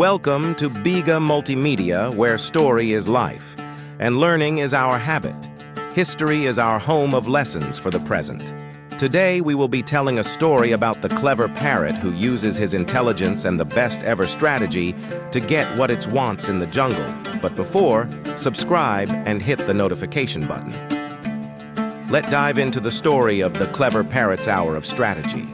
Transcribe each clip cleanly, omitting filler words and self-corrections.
Welcome to Biga Multimedia, where story is life, and learning is our habit. History is our home of lessons for the present. Today, we will be telling a story about the clever parrot who uses his intelligence and the best ever strategy to get what it wants in the jungle. But before, subscribe and hit the notification button. Let's dive into the story of the clever parrot's hour of strategy.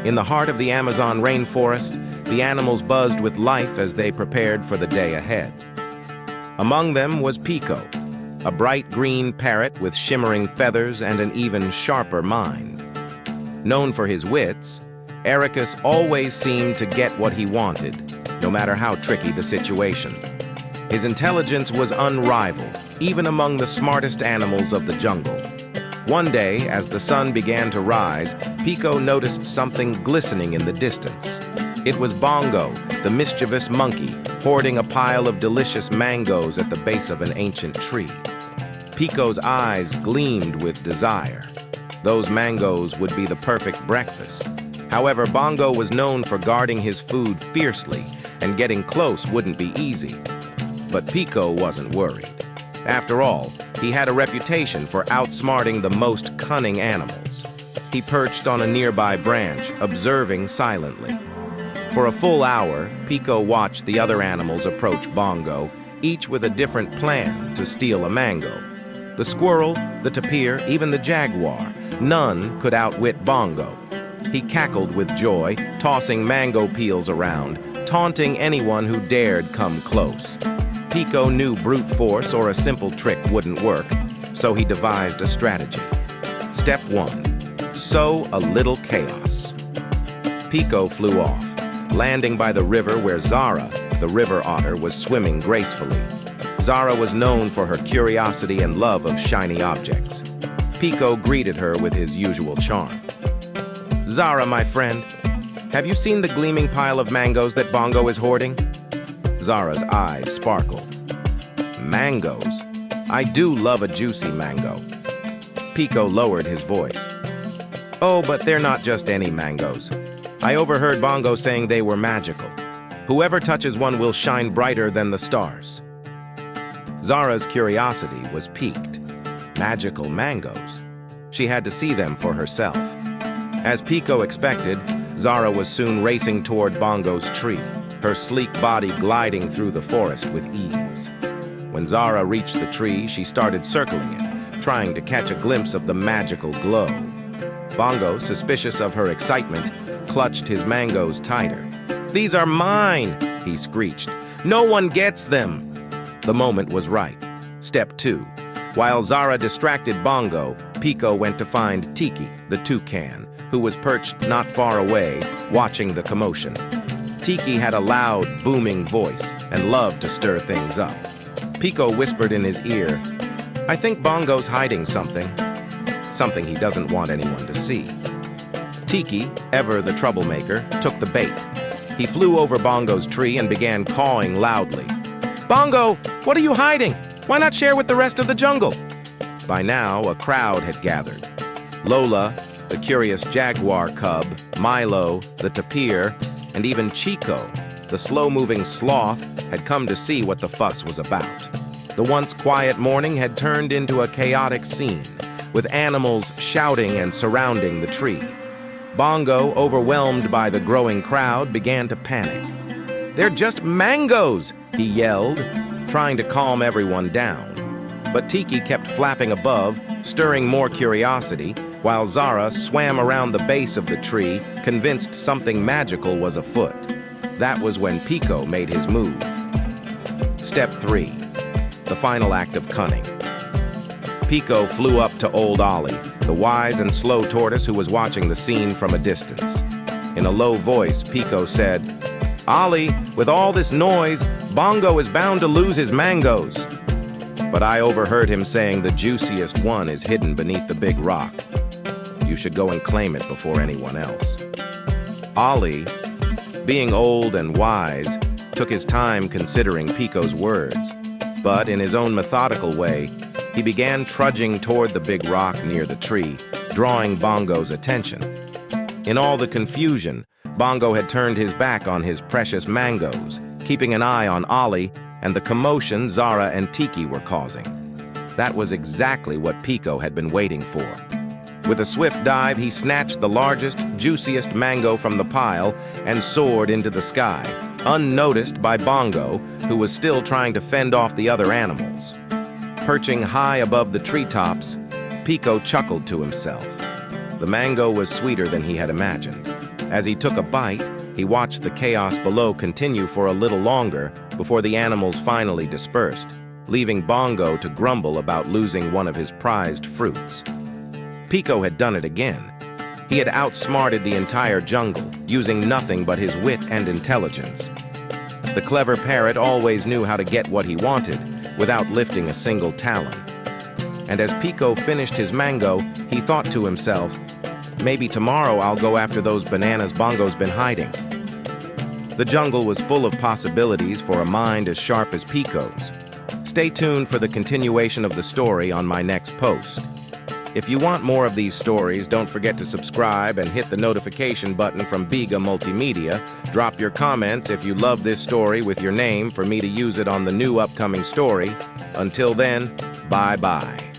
In the heart of the Amazon rainforest, the animals buzzed with life as they prepared for the day ahead. Among them was Pico, a bright green parrot with shimmering feathers and an even sharper mind. Known for his wits, Ericus always seemed to get what he wanted, no matter how tricky the situation. His intelligence was unrivaled, even among the smartest animals of the jungle. One day, as the sun began to rise, Pico noticed something glistening in the distance. It was Bongo, the mischievous monkey, hoarding a pile of delicious mangoes at the base of an ancient tree. Pico's eyes gleamed with desire. Those mangoes would be the perfect breakfast. However, Bongo was known for guarding his food fiercely, and getting close wouldn't be easy. But Pico wasn't worried. After all, he had a reputation for outsmarting the most cunning animals. He perched on a nearby branch, observing silently. For a full hour, Pico watched the other animals approach Bongo, each with a different plan to steal a mango. The squirrel, the tapir, even the jaguar, none could outwit Bongo. He cackled with joy, tossing mango peels around, taunting anyone who dared come close. Pico knew brute force or a simple trick wouldn't work, so he devised a strategy. Step 1. Sow a little chaos. Pico flew off, landing by the river where Zara, the river otter, was swimming gracefully. Zara was known for her curiosity and love of shiny objects. Pico greeted her with his usual charm. "Zara, my friend, have you seen the gleaming pile of mangoes that Bongo is hoarding?" Zara's eyes sparkled. "Mangoes? I do love a juicy mango." Pico lowered his voice. "Oh, but they're not just any mangoes. I overheard Bongo saying they were magical. Whoever touches one will shine brighter than the stars." Zara's curiosity was piqued. Magical mangoes? She had to see them for herself. As Pico expected, Zara was soon racing toward Bongo's tree, her sleek body gliding through the forest with ease. When Zara reached the tree, she started circling it, trying to catch a glimpse of the magical glow. Bongo, suspicious of her excitement, clutched his mangoes tighter. "These are mine!" he screeched. "No one gets them!" The moment was right. Step 2. While Zara distracted Bongo, Pico went to find Tiki, the toucan, who was perched not far away, watching the commotion. Tiki had a loud, booming voice and loved to stir things up. Pico whispered in his ear, "I think Bongo's hiding something he doesn't want anyone to see." Tiki, ever the troublemaker, took the bait. He flew over Bongo's tree and began cawing loudly. "Bongo, what are you hiding? Why not share with the rest of the jungle?" By now, a crowd had gathered. Lola, the curious jaguar cub, Milo, the tapir, and even Tico, the slow-moving sloth, had come to see what the fuss was about. The once quiet morning had turned into a chaotic scene, with animals shouting and surrounding the tree. Bongo, overwhelmed by the growing crowd, began to panic. "They're just mangoes!" he yelled, trying to calm everyone down. But Tiki kept flapping above, stirring more curiosity, while Zara swam around the base of the tree, convinced something magical was afoot. That was when Pico made his move. Step 3. The final act of cunning. Pico flew up to old Ollie, the wise and slow tortoise who was watching the scene from a distance. In a low voice, Pico said, "Ollie, with all this noise, Bongo is bound to lose his mangoes." But I overheard him saying the juiciest one is hidden beneath the big rock. You should go and claim it before anyone else. Ollie, being old and wise, took his time considering Pico's words. But in his own methodical way, he began trudging toward the big rock near the tree, drawing Bongo's attention. In all the confusion, Bongo had turned his back on his precious mangoes, keeping an eye on Ollie and the commotion Zara and Tiki were causing. That was exactly what Pico had been waiting for. With a swift dive, he snatched the largest, juiciest mango from the pile and soared into the sky, unnoticed by Bongo, who was still trying to fend off the other animals. Perching high above the treetops, Pico chuckled to himself. The mango was sweeter than he had imagined. As he took a bite, he watched the chaos below continue for a little longer before the animals finally dispersed, leaving Bongo to grumble about losing one of his prized fruits. Pico had done it again. He had outsmarted the entire jungle, using nothing but his wit and intelligence. The clever parrot always knew how to get what he wanted without lifting a single talon. And as Pico finished his mango, he thought to himself, maybe tomorrow I'll go after those bananas Bongo's been hiding. The jungle was full of possibilities for a mind as sharp as Pico's. Stay tuned for the continuation of the story on my next post. If you want more of these stories, don't forget to subscribe and hit the notification button from Biga Multimedia. Drop your comments if you love this story with your name for me to use it on the new upcoming story. Until then, bye-bye.